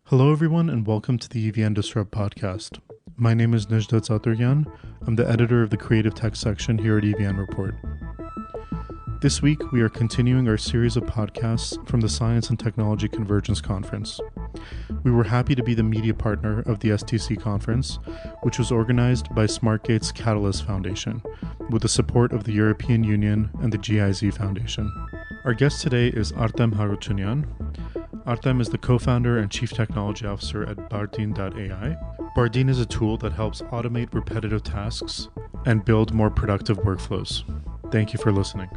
Hello, everyone, and welcome to the EVN Disrupt podcast. My name is Artem Harutyunyan. I'm the editor of the Creative Tech section here at EVN Report. This week, we are continuing our series of podcasts from the Science and Technology Convergence Conference. We were happy to be the media partner of the STC conference, which was organized by SmartGate's Catalyst Foundation, with the support of the European Union and the GIZ Foundation. Our guest today is Artem Harutyunyan. Artem is the co-founder and chief technology officer at Bardeen.ai. Bardeen is a tool that helps automate repetitive tasks and build more productive workflows. Thank you for listening.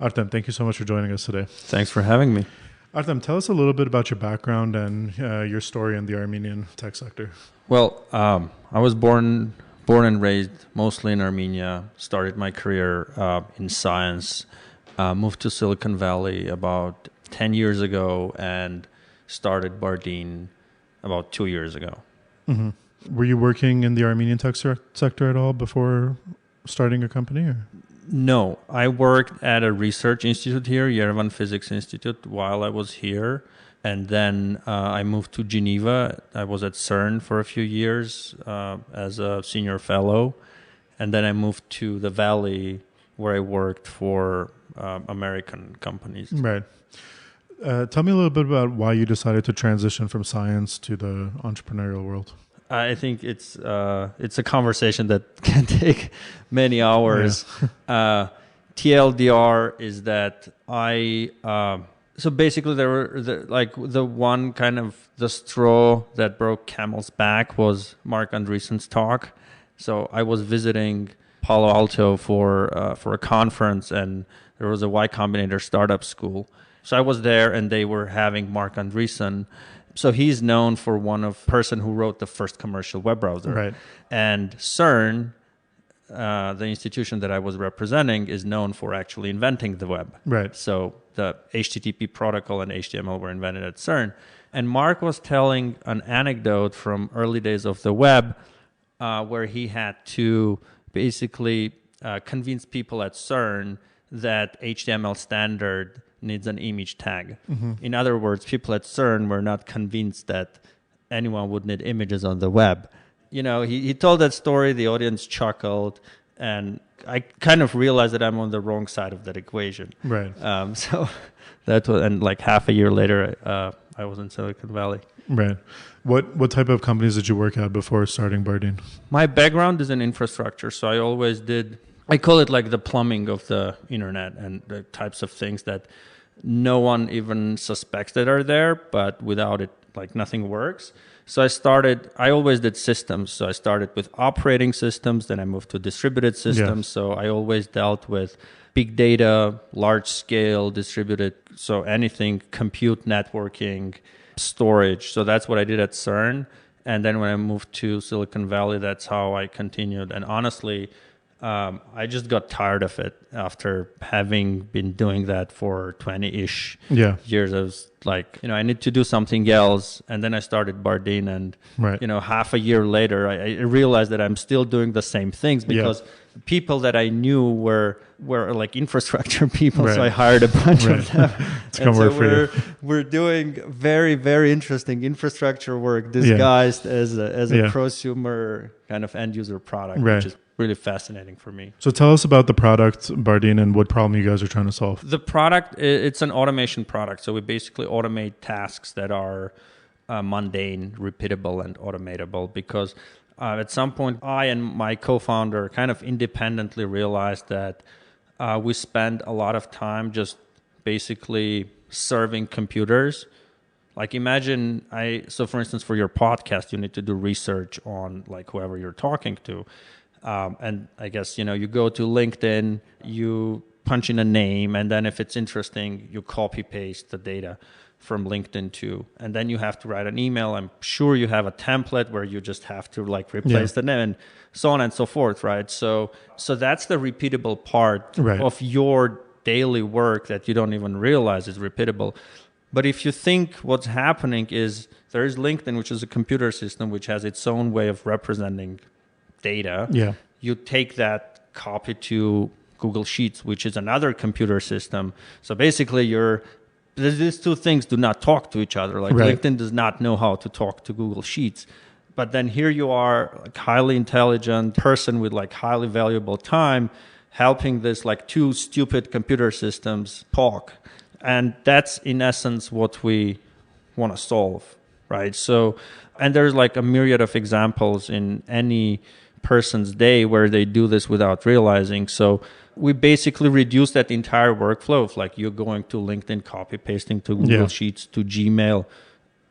Artem, thank you so much for joining us today. Thanks for having me. Artem, tell us a little bit about your background and your story in the Armenian tech sector. Well, I was born and raised mostly in Armenia, started my career in science, moved to Silicon Valley about 10 years ago and started Bardeen about 2 years ago. Mm-hmm. Were you working in the Armenian tech sector at all before starting a company? Or? No, I worked at a research institute here, Yerevan Physics Institute, while I was here. And then I moved to Geneva. I was at CERN for a few years as a senior fellow. And then I moved to the Valley where I worked for American companies. Right. Tell me a little bit about why you decided to transition from science to the entrepreneurial world. I think it's a conversation that can take many hours. Yeah. TLDR is that so basically there were the straw that broke camel's back was Marc Andreessen's talk. So I was visiting Palo Alto for a conference, and there was a Y Combinator startup school. So I was there, and they were having Marc Andreessen. So he's known for person who wrote the first commercial web browser. Right. And CERN, the institution that I was representing, is known for actually inventing the web. Right. So the HTTP protocol and HTML were invented at CERN. And Marc was telling an anecdote from early days of the web where he had to basically convince people at CERN that HTML standard needs an image tag. Mm-hmm. In other words, people at CERN were not convinced that anyone would need images on the web. You know, he told that story, the audience chuckled, and I kind of realized that I'm on the wrong side of that equation. Right. So that was, and like half a year later, I was in Silicon Valley. Right. What type of companies did you work at before starting Bardeen? My background is in infrastructure, so I call it like the plumbing of the internet and the types of things that no one even suspects that are there, but without it, like nothing works. So I always did systems. So I started with operating systems, then I moved to distributed systems. Yeah. So I always dealt with big data, large scale, distributed, so anything, compute, networking, storage. So that's what I did at CERN. And then when I moved to Silicon Valley, that's how I continued. And honestly, I just got tired of it after having been doing that for 20-ish years. I was like, I need to do something else. And then I started Bardeen, and half a year later, I realized that I'm still doing the same things because people that I knew were like infrastructure people. Right. So I hired a bunch of them. We're doing very, very interesting infrastructure work disguised as a prosumer kind of end user product, which is really fascinating for me. So tell us about the product, Bardeen, and what problem you guys are trying to solve. The product, it's an automation product. So we basically automate tasks that are mundane, repeatable, and automatable, because at some point, I and my co-founder kind of independently realized that we spend a lot of time just basically serving computers. Like imagine so for instance, for your podcast, you need to do research on like whoever you're talking to. And I guess, you go to LinkedIn, you punch in a name, and then if it's interesting, you copy paste the data from LinkedIn too. And then you have to write an email. I'm sure you have a template where you just have to like replace the name and so on and so forth, right? So that's the repeatable part of your daily work that you don't even realize is repeatable. But if you think what's happening is there is LinkedIn, which is a computer system which has its own way of representing data. Yeah. You take that, copy to Google Sheets, which is another computer system. So basically, these two things do not talk to each other. Like LinkedIn does not know how to talk to Google Sheets. But then here you are, like highly intelligent person with like highly valuable time, helping this like two stupid computer systems talk. And that's in essence what we want to solve, right? So, and there's like a myriad of examples in any person's day where they do this without realizing. So we basically reduce that entire workflow of like you're going to LinkedIn, copy pasting to Google Sheets to Gmail.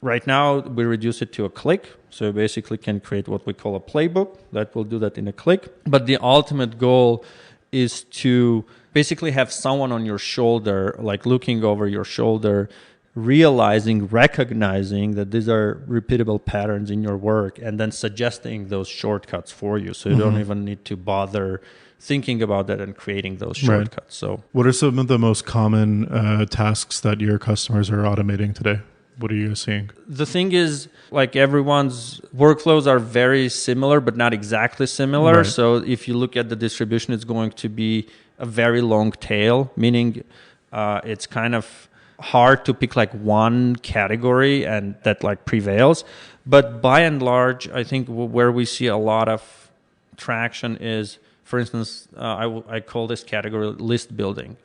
Right now, we reduce it to a click. So you basically can create what we call a playbook that will do that in a click. But the ultimate goal is to basically have someone on your shoulder, like looking over your shoulder, recognizing that these are repeatable patterns in your work, and then suggesting those shortcuts for you. So you don't even need to bother thinking about that and creating those shortcuts. So what are some of the most common tasks that your customers are automating today? What are you seeing? The thing is, like everyone's workflows are very similar, but not exactly similar. Right. So if you look at the distribution, it's going to be a very long tail, meaning it's kind of hard to pick like one category and that like prevails. But by and large, I think where we see a lot of traction is, for instance, I call this category list building.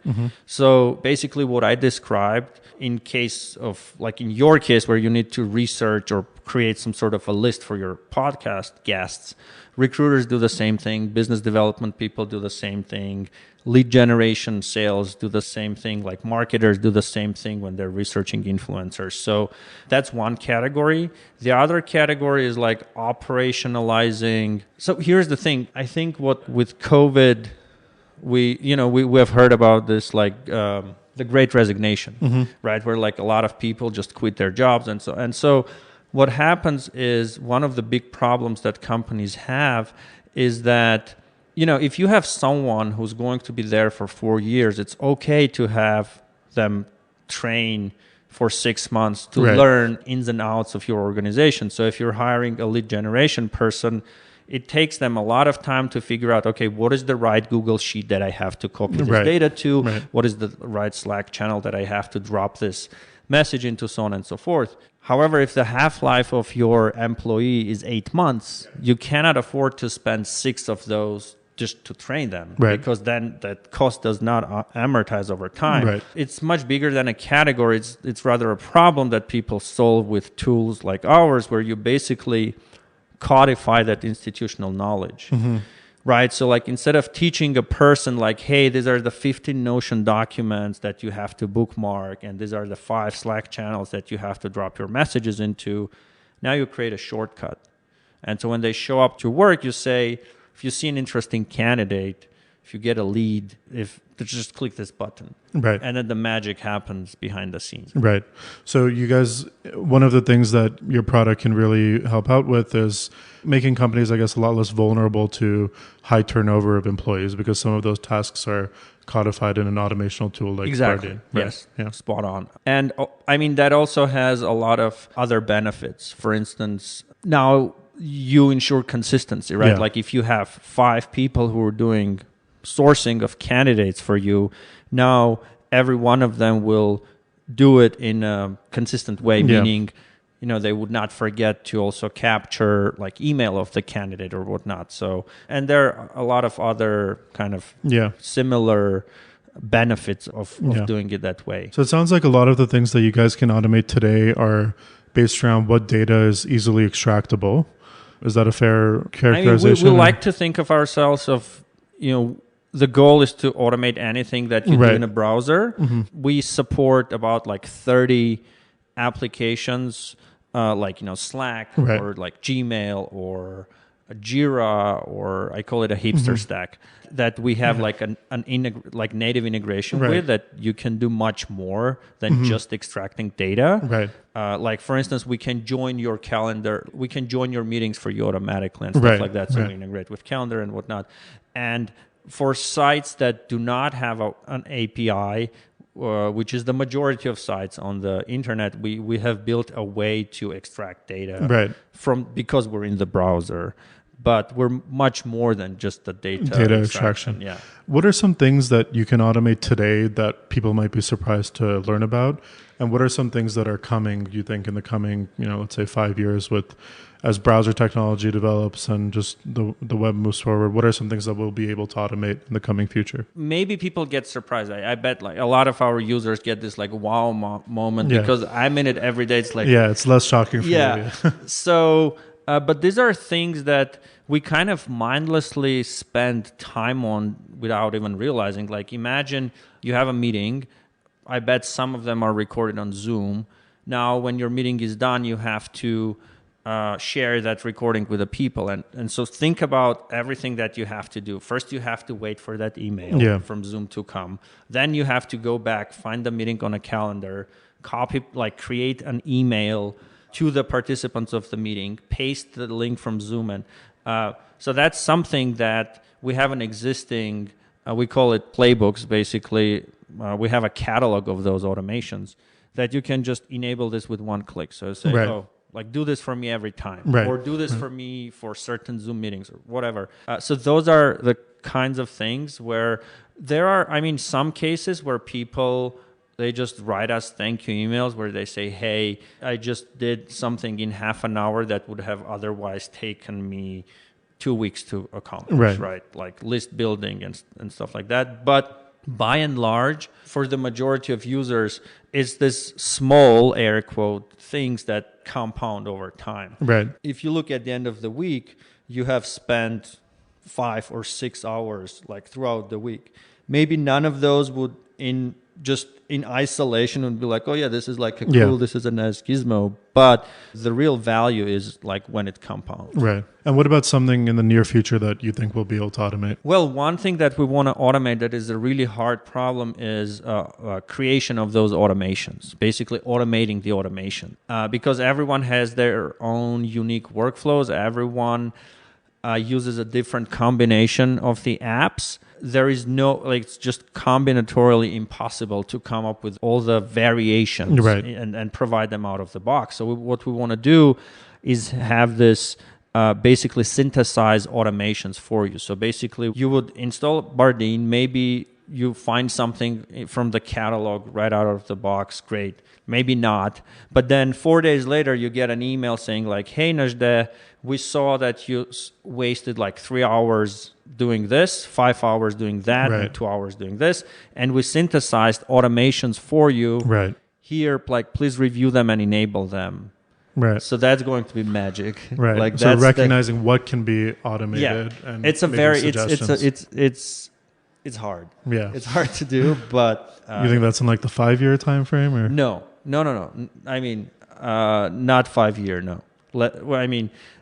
So basically what I described in case of, like in your case where you need to research or create some sort of a list for your podcast guests, recruiters do the same thing, business development people do the same thing, lead generation sales do the same thing, like marketers do the same thing when they're researching influencers. So that's one category. The other category is like operationalizing. So here's the thing. I think what with COVID, we have heard about this, like the Great Resignation, right? Where like a lot of people just quit their jobs. And so what happens is one of the big problems that companies have is that, if you have someone who's going to be there for 4 years, it's okay to have them train for 6 months to learn ins and outs of your organization. So if you're hiring a lead generation person, it takes them a lot of time to figure out, okay, what is the right Google Sheet that I have to copy this data to? What is the right Slack channel that I have to drop this message into, so on and so forth. However, if the half-life of your employee is 8 months, you cannot afford to spend 6 of those just to train them, because then that cost does not amortize over time. It's much bigger than a category. It's rather a problem that people solve with tools like ours, where you basically codify that institutional knowledge. Right? So like instead of teaching a person like, hey, these are the 15 Notion documents that you have to bookmark, and these are the 5 Slack channels that you have to drop your messages into, now you create a shortcut. And so when they show up to work, you say, if you see an interesting candidate, if you get a lead, just click this button. And then the magic happens behind the scenes. So you guys, one of the things that your product can really help out with is making companies, I guess, a lot less vulnerable to high turnover of employees, because some of those tasks are codified in an automational tool like Bardeen. Yes, spot on. And I mean, that also has a lot of other benefits. For instance, now you ensure consistency, right? Like if you have 5 people who are doing sourcing of candidates for you, now every one of them will do it in a consistent way, meaning they would not forget to also capture like email of the candidate or whatnot. So, and there are a lot of other kind of similar benefits of doing it that way. So it sounds like a lot of the things that you guys can automate today are based around what data is easily extractable. Is that a fair characterization? I mean, we like to think of ourselves of, the goal is to automate anything that you do in a browser. We support about like 30 applications, like, Slack or like Gmail or Jira, or I call it a hipster stack, that we have like like native integration with, that you can do much more than just extracting data. Like for instance, we can join your calendar, we can join your meetings for you automatically and stuff like that. So we integrate with calendar and whatnot. And for sites that do not have an API, which is the majority of sites on the internet, we have built a way to extract data because we're in the browser. but we're much more than just the data extraction. Yeah. What are some things that you can automate today that people might be surprised to learn about? And what are some things that are coming, you think, in the coming, let's say 5 years as browser technology develops and just the web moves forward? What are some things that we'll be able to automate in the coming future? Maybe people get surprised. I bet like a lot of our users get this like wow moment because I'm in it every day. It's like, it's less shocking for you. So, but these are things that we kind of mindlessly spend time on without even realizing. Like imagine you have a meeting. I bet some of them are recorded on Zoom. Now, when your meeting is done, you have to share that recording with the people. And so think about everything that you have to do. First, you have to wait for that email from Zoom to come. Then you have to go back, find the meeting on a calendar, create an email to the participants of the meeting, paste the link from Zoom. And so that's something that we have an existing, we call it playbooks, basically. We have a catalog of those automations that you can just enable this with one click. So say, do this for me every time, or do this for me for certain Zoom meetings or whatever. So those are the kinds of things where there are, some cases where people, they just write us thank you emails where they say, hey, I just did something in half an hour that would have otherwise taken me 2 weeks to accomplish, right? Like list building and stuff like that. But by and large, for the majority of users, it's this small, air quote, things that compound over time. Right. If you look at the end of the week, you have spent 5 or 6 hours like throughout the week. Maybe none of those would in isolation would be like, oh yeah, this is like this is a nice gizmo. But the real value is like when it compounds. Right. And what about something in the near future that you think we'll be able to automate? Well, one thing that we want to automate that is a really hard problem is creation of those automations, basically automating the automation. Because everyone has their own unique workflows. Everyone uses a different combination of the apps. There is it's just combinatorially impossible to come up with all the variations and provide them out of the box. So what we want to do is have this basically synthesize automations for you. So basically you would install Bardeen, maybe you find something from the catalog right out of the box, great. Maybe not. But then 4 days later, you get an email saying like, hey, Najde, we saw that you wasted like 3 hours doing this, 5 hours doing that, and 2 hours doing this. And we synthesized automations for you. Right. Here, like, please review them and enable them. Right. So that's going to be magic. Right. Like so recognizing what can be automated. Yeah. And it's a very, it's hard. Yeah. It's hard to do, but... you think that's in like the 5-year time frame? Or? No. I mean, not 5 year, no.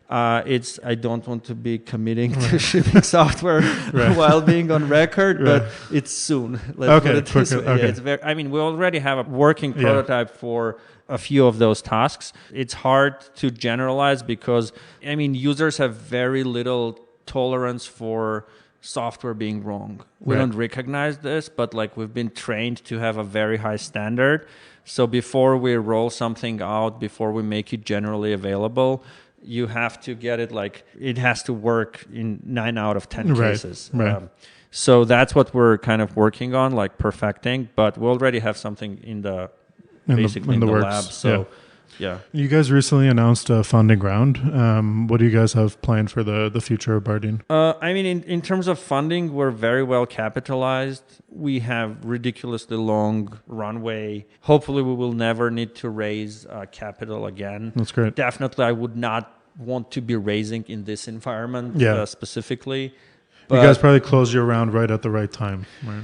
I don't want to be committing to shipping software while being on record, but it's soon. Let's put it this way. Okay. Yeah, it's very, we already have a working prototype for a few of those tasks. It's hard to generalize because, users have very little tolerance for software being wrong. We don't recognize this, but we've been trained to have a very high standard. So before we roll something out, before we make it generally available, you have to get it it has to work in 9 out of 10 cases. Right. So that's what we're kind of working on, perfecting, but we already have something in the works. lab. So yeah. You guys recently announced a funding round. What do you guys have planned for the future of Bardeen? In terms of funding, we're very well capitalized. We have ridiculously long runway. Hopefully, we will never need to raise capital again. That's great. Definitely, I would not want to be raising in this environment specifically. But you guys probably closed your round right at the right time. Right?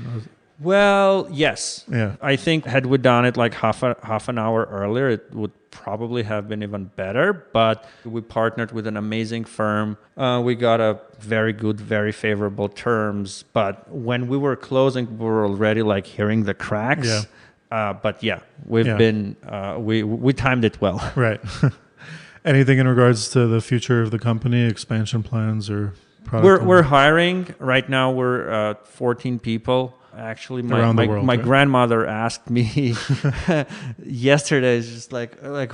Well, yes. Yeah. I think had we done it half an hour earlier, it would probably have been even better. But we partnered with an amazing firm. We got a very good, very favorable terms. But when we were closing, we were already hearing the cracks. Yeah. But we've been we timed it well. Right. Anything in regards to the future of the company, expansion plans or product? We're hiring right now. We're 14 people. Actually, around the world, my right? grandmother asked me yesterday, it's just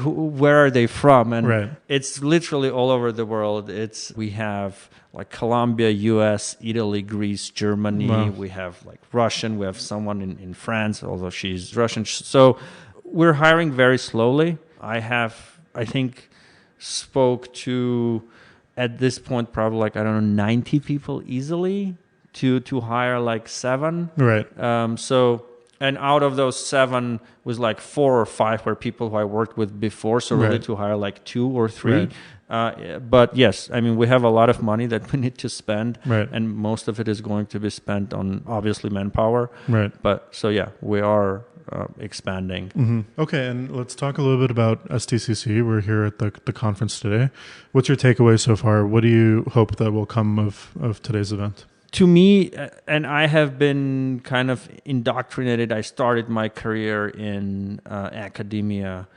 where are they from? And Right. it's literally all over the world. We have like Colombia, US, Italy, Greece, Germany. Wow. We have like Russian. We have someone in France, although she's Russian. So we're hiring very slowly. I think, spoke to, at this point, probably like, I don't know, 90 people easily to hire like 7. Right. And out of those 7 was like 4 or 5 were people who I worked with before. So really Right. to hire like 2 or 3. Right. But yes, I mean, we have a lot of money that we need to spend. Right. And most of it is going to be spent on obviously manpower. Right. But so yeah, we are expanding. Mm-hmm. Okay, and let's talk a little bit about STCC. We're here at the conference today. What's your takeaway so far? What do you hope that will come of today's event? To me, and I have been kind of indoctrinated, I started my career in academia,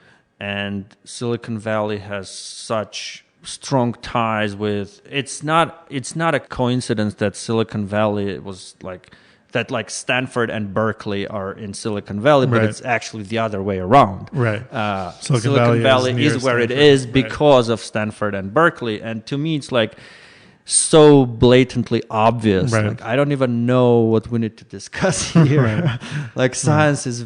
and Silicon Valley has such strong ties with, it's not a coincidence that Silicon Valley was like, that like Stanford and Berkeley are in Silicon Valley, but Right. it's actually the other way around. Right. Silicon Valley near is where it Stanford. is Right. because of Stanford and Berkeley. And to me, it's like so blatantly obvious. Right. Like, I don't even know what we need to discuss here. Right. Like science is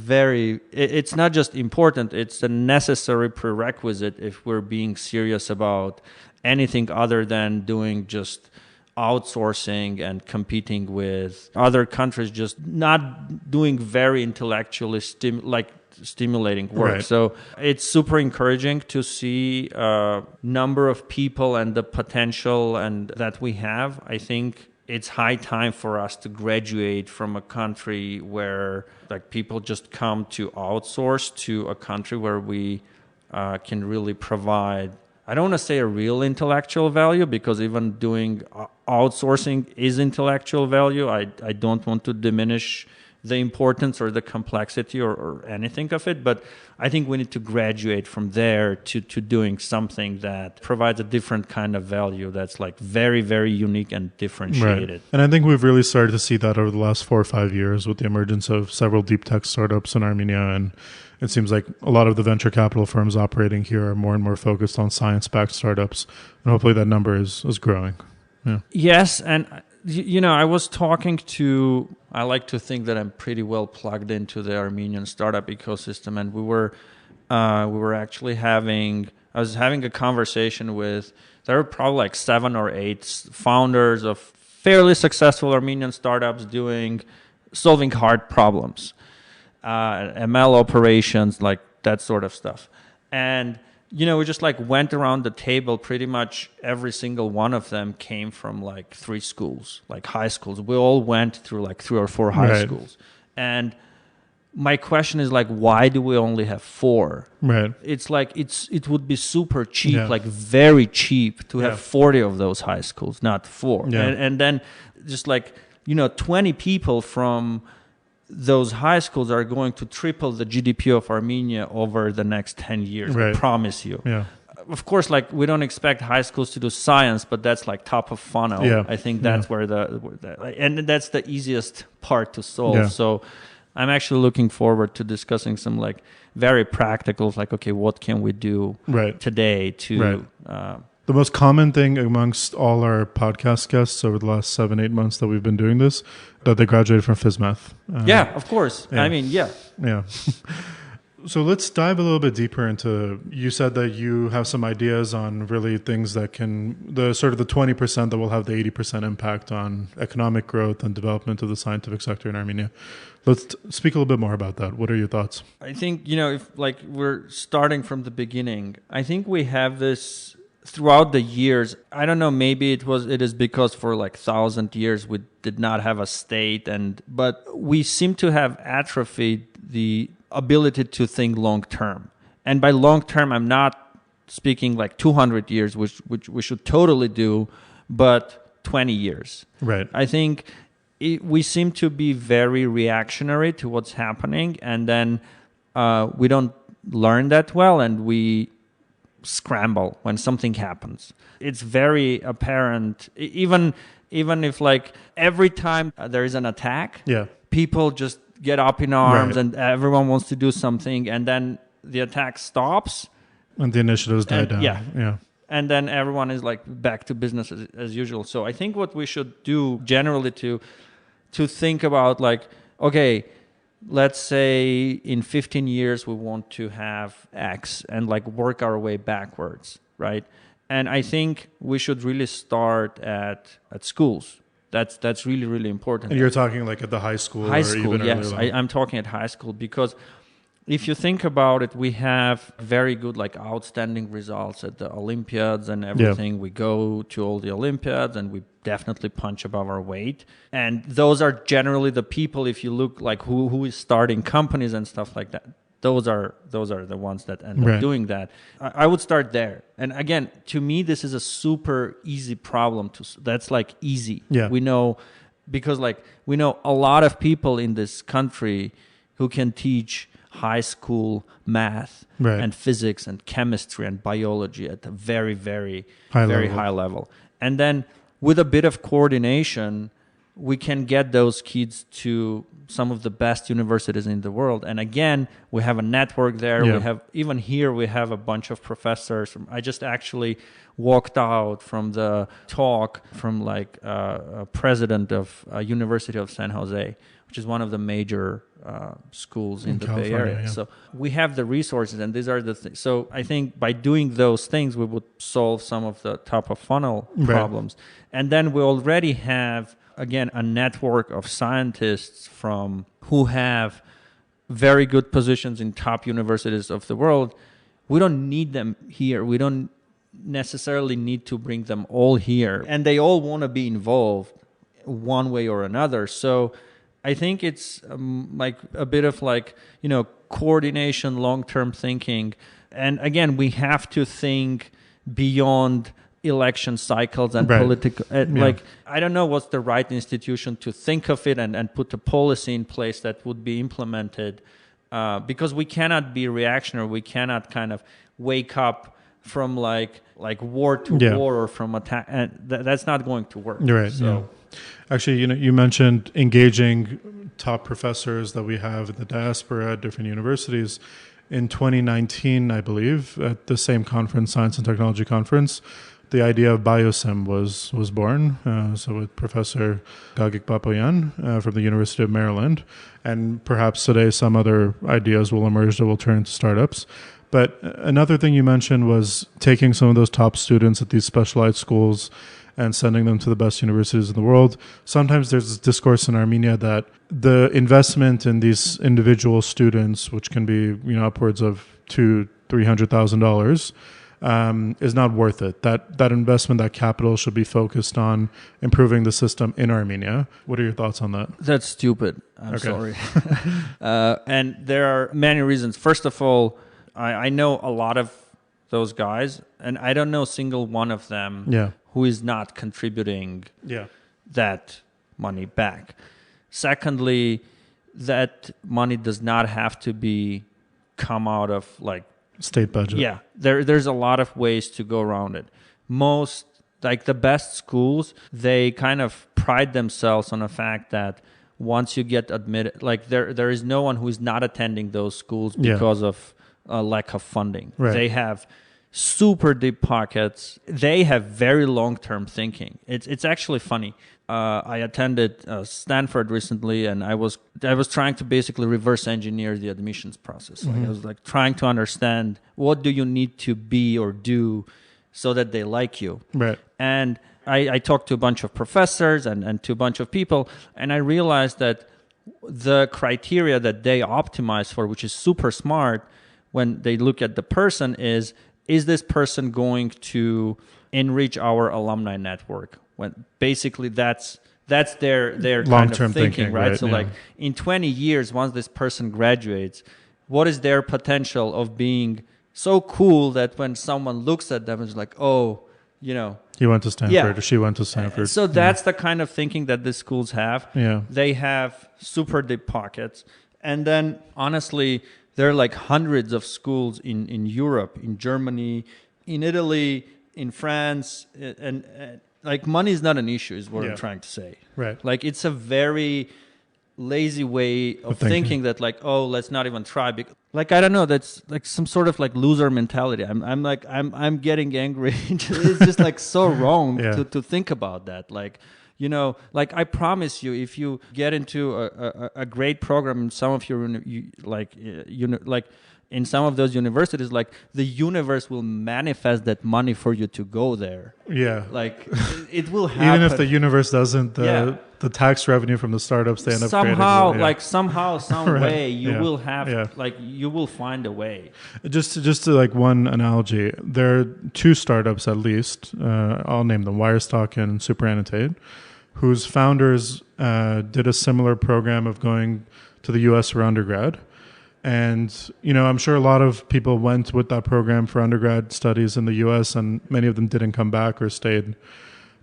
it's not just important, it's a necessary prerequisite if we're being serious about anything other than doing just outsourcing and competing with other countries, just not doing very intellectually stimulating work. Right. So it's super encouraging to see a number of people and the potential and that we have. I think it's high time for us to graduate from a country where like people just come to outsource to a country where we can really provide, I don't want to say a real intellectual value, because even doing outsourcing is intellectual value. I don't want to diminish the importance or the complexity or anything of it, but I think we need to graduate from there to doing something that provides a different kind of value that's like very, very unique and differentiated. Right. And I think we've really started to see that over the last 4 or 5 years with the emergence of several deep tech startups in Armenia. And it seems like a lot of the venture capital firms operating here are more and more focused on science-backed startups. And hopefully that number is growing. Yeah. Yes. And, I was talking to, I like to think that I'm pretty well plugged into the Armenian startup ecosystem. And we were actually I was having a conversation with, there were probably like 7 or 8 founders of fairly successful Armenian startups solving hard problems. ML operations, like that sort of stuff. And, we just like went around the table. Pretty much every single one of them came from like 3 schools, like high schools. We all went through like 3 or 4 high Right. schools. And my question is like, why do we only have 4? Right. It's like, it would be super cheap, Yeah. like very cheap to have Yeah. 40 of those high schools, not 4. Yeah. And then just like, 20 people from those high schools are going to triple the GDP of Armenia over the next 10 years. Right. I promise you. Yeah. Of course, like we don't expect high schools to do science, but that's like top of funnel. Yeah. I think that's where and that's the easiest part to solve. Yeah. So I'm actually looking forward to discussing some like very practical, like, okay, what can we do Right. today to, Right. The most common thing amongst all our podcast guests over the last 7-8 months that we've been doing this, that they graduated from FizMath. yeah, of course. yeah. I mean, yeah. Yeah. So let's dive a little bit deeper into, you said that you have some ideas on really things that can, the sort of the 20% that will have the 80% impact on economic growth and development of the scientific sector in Armenia. Let's speak a little bit more about that. What are your thoughts? I think, if like we're starting from the beginning, I think we have this throughout the years. I don't know, maybe it is because for like 1,000 years we did not have a state, but we seem to have atrophied the ability to think long term. And by long term, I'm not speaking like 200 years, which we should totally do, but 20 years. Right. I think we seem to be very reactionary to what's happening, and then we don't learn that well, and we scramble when something happens. It's very apparent, even if like every time there is an attack, Yeah. people just get up in arms Right. and everyone wants to do something, and then the attack stops. And the initiatives die down. Yeah. And then everyone is like back to business as usual. So I think what we should do generally to think about, like, okay, let's say in 15 years we want to have X, and like work our way backwards, right? And I think we should really start at schools. That's really, really important. And you're talking like at the high school High or school, even yes. earlier. I'm talking at high school, because if you think about it, we have very good, like, outstanding results at the Olympiads and everything. Yeah. We go to all the Olympiads and we definitely punch above our weight. And those are generally the people, if you look like who is starting companies and stuff like that, those are the ones that end up doing that. I would start there. And again, to me, this is a super easy problem that's like easy. Yeah. We know, because like we know a lot of people in this country who can teach high school math and physics and chemistry and biology at a very, very high level. And then with a bit of coordination, we can get those kids to some of the best universities in the world. And again, we have a network there. Yeah. We have, even here, we have a bunch of professors. I just actually walked out from the talk from like a president of University of San Jose, which is one of the major schools in the Bay Area. Yeah. So we have the resources, and these are the things. So I think by doing those things, we would solve some of the top of funnel problems. And then we already have, again, a network of scientists who have very good positions in top universities of the world. We don't need them here. We don't necessarily need to bring them all here. And they all want to be involved one way or another. So I think it's like a bit of like, coordination, long-term thinking. And again, we have to think beyond election cycles and political, like, I don't know what's the right institution to think of it and put a policy in place that would be implemented, because we cannot be reactionary. We cannot kind of wake up from like war to war or from attack, and that's not going to work. Right. So. Actually, you mentioned engaging top professors that we have in the diaspora at different universities. In 2019, I believe, at the same conference, Science and Technology Conference, the idea of biosim was born. So with Professor Gagik Papayan from the University of Maryland. And perhaps today some other ideas will emerge that will turn into startups. But another thing you mentioned was taking some of those top students at these specialized schools and sending them to the best universities in the world. Sometimes there's this discourse in Armenia that the investment in these individual students, which can be upwards of $200,000-$300,000, is not worth it. That investment, that capital, should be focused on improving the system in Armenia. What are your thoughts on that? That's stupid. I'm sorry. And there are many reasons. First of all, I know a lot of those guys, and I don't know a single one of them who is not contributing that money back. Secondly, that money does not have to come out of like state budget. Yeah, there's a lot of ways to go around it. Most, like the best schools, they kind of pride themselves on the fact that once you get admitted, like there is no one who is not attending those schools because of a lack of funding. Right. They have super deep pockets. They have very long-term thinking. It's actually funny. I attended Stanford recently, and I was trying to basically reverse engineer the admissions process. Like I was like trying to understand, what do you need to be or do so that they like you. Right. And I talked to a bunch of professors and to a bunch of people, and I realized that the criteria that they optimize for, which is super smart when they look at the person, is this person going to enrich our alumni network? When basically that's their kind of thinking, right? So like in 20 years, once this person graduates, what is their potential of being so cool that when someone looks at them, it's like, oh, he went to Stanford or she went to Stanford. So that's the kind of thinking that the schools have. Yeah. They have super deep pockets. And then honestly, there are like hundreds of schools in Europe, in Germany, in Italy, in France, and like money is not an issue, is what I'm trying to say. Right. Like it's a very lazy way of thinking that like, oh, let's not even try. Like, I don't know, that's like some sort of like loser mentality. I'm getting angry. It's just like so wrong to think about that. Like, you know, like I promise you, if you get into a great program in some of your in some of those universities, like the universe will manifest that money for you to go there. Yeah. Like it will happen. Even if the universe doesn't, the tax revenue from the startups they end up somehow, creating. like somehow, some Right. way, you will have, like you will find a way. Just to like one analogy, there are two startups at least, I'll name them, Wirestock and Superannotate, whose founders did a similar program of going to the US for undergrad. And, you know, I'm sure a lot of people went with that program for undergrad studies in the US, and many of them didn't come back or stayed.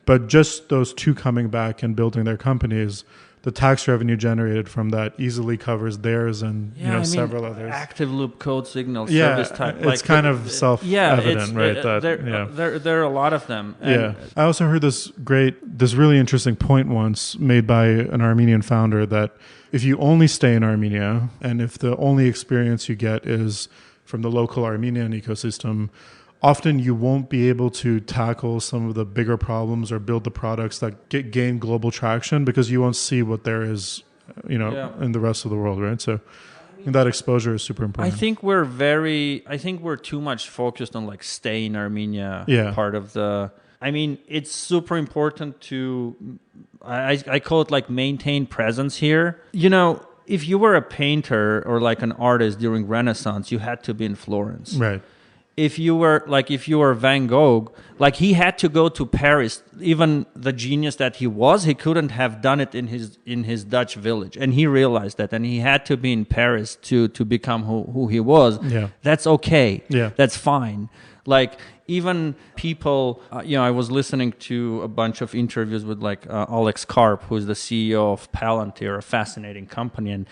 But just those two coming back and building their companies, the tax revenue generated from that easily covers theirs and several others. Active loop code signal service type. It's kind of self-evident, right? There are a lot of them. And I also heard this really interesting point once made by an Armenian founder that if you only stay in Armenia and if the only experience you get is from the local Armenian ecosystem, often you won't be able to tackle some of the bigger problems or build the products that gain global traction because you won't see what there is, in the rest of the world, right? So I think that exposure is super important. I think we're too much focused on like stay in Armenia part of the... I mean, it's super important to, I call it like maintain presence here. You know, if you were a painter or like an artist during Renaissance, you had to be in Florence. Right. If you were Van Gogh, like he had to go to Paris. Even the genius that he was, he couldn't have done it in his Dutch village, and he realized that, and he had to be in Paris to become who he was. Yeah, that's okay. Yeah, that's fine. Like even people, I was listening to a bunch of interviews with like Alex Karp, who's the CEO of Palantir, a fascinating company, and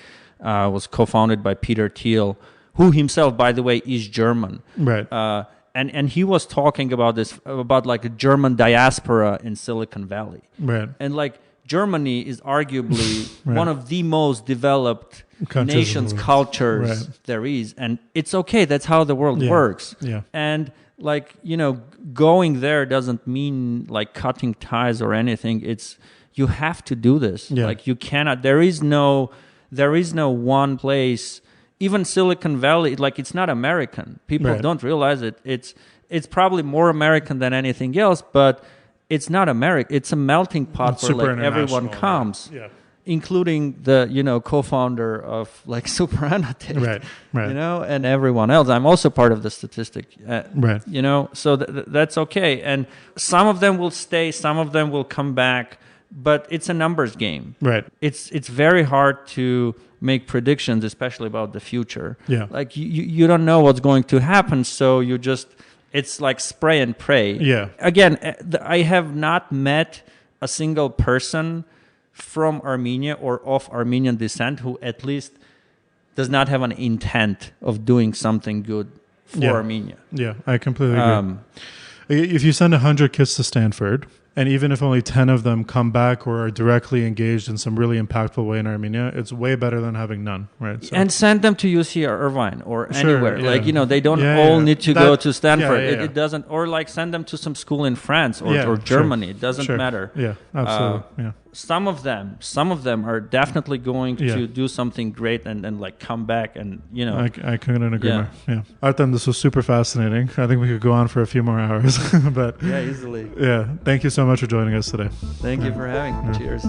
was co-founded by Peter Thiel, who himself, by the way, is German. Right. And he was talking about like a German diaspora in Silicon Valley. Right. And like Germany is arguably one of the most developed nations, cultures there is. And it's okay. That's how the world works. Yeah. And like, going there doesn't mean like cutting ties or anything. It's, you have to do this. Yeah. Like you cannot, there is no one place. Even Silicon Valley, like it's not American. People don't realize it. It's probably more American than anything else, but it's not American. It's a melting pot where like everyone comes, including the co-founder of like Superannotate, right. And everyone else. I'm also part of the statistic, So that's okay. And some of them will stay, some of them will come back, but it's a numbers game. Right. It's very hard to make predictions, especially about the future. Yeah. Like you don't know what's going to happen, so it's like spray and pray. Yeah. Again, I have not met a single person from Armenia or of Armenian descent who at least does not have an intent of doing something good for Armenia. Yeah, I completely agree. If you send 100 kids to Stanford, and even if only 10 of them come back or are directly engaged in some really impactful way in Armenia, it's way better than having none, right? So. And send them to UC or Irvine or anywhere. Yeah. Like, they don't all need to go to Stanford. It doesn't, or like send them to some school in France or Germany. It doesn't matter. Yeah, absolutely. Some of them are definitely going to do something great and like come back and, I couldn't agree more. Yeah. Artem, this was super fascinating. I think we could go on for a few more hours, but easily. Yeah. Thank you so much for joining us today. Thank you for having me. Cheers.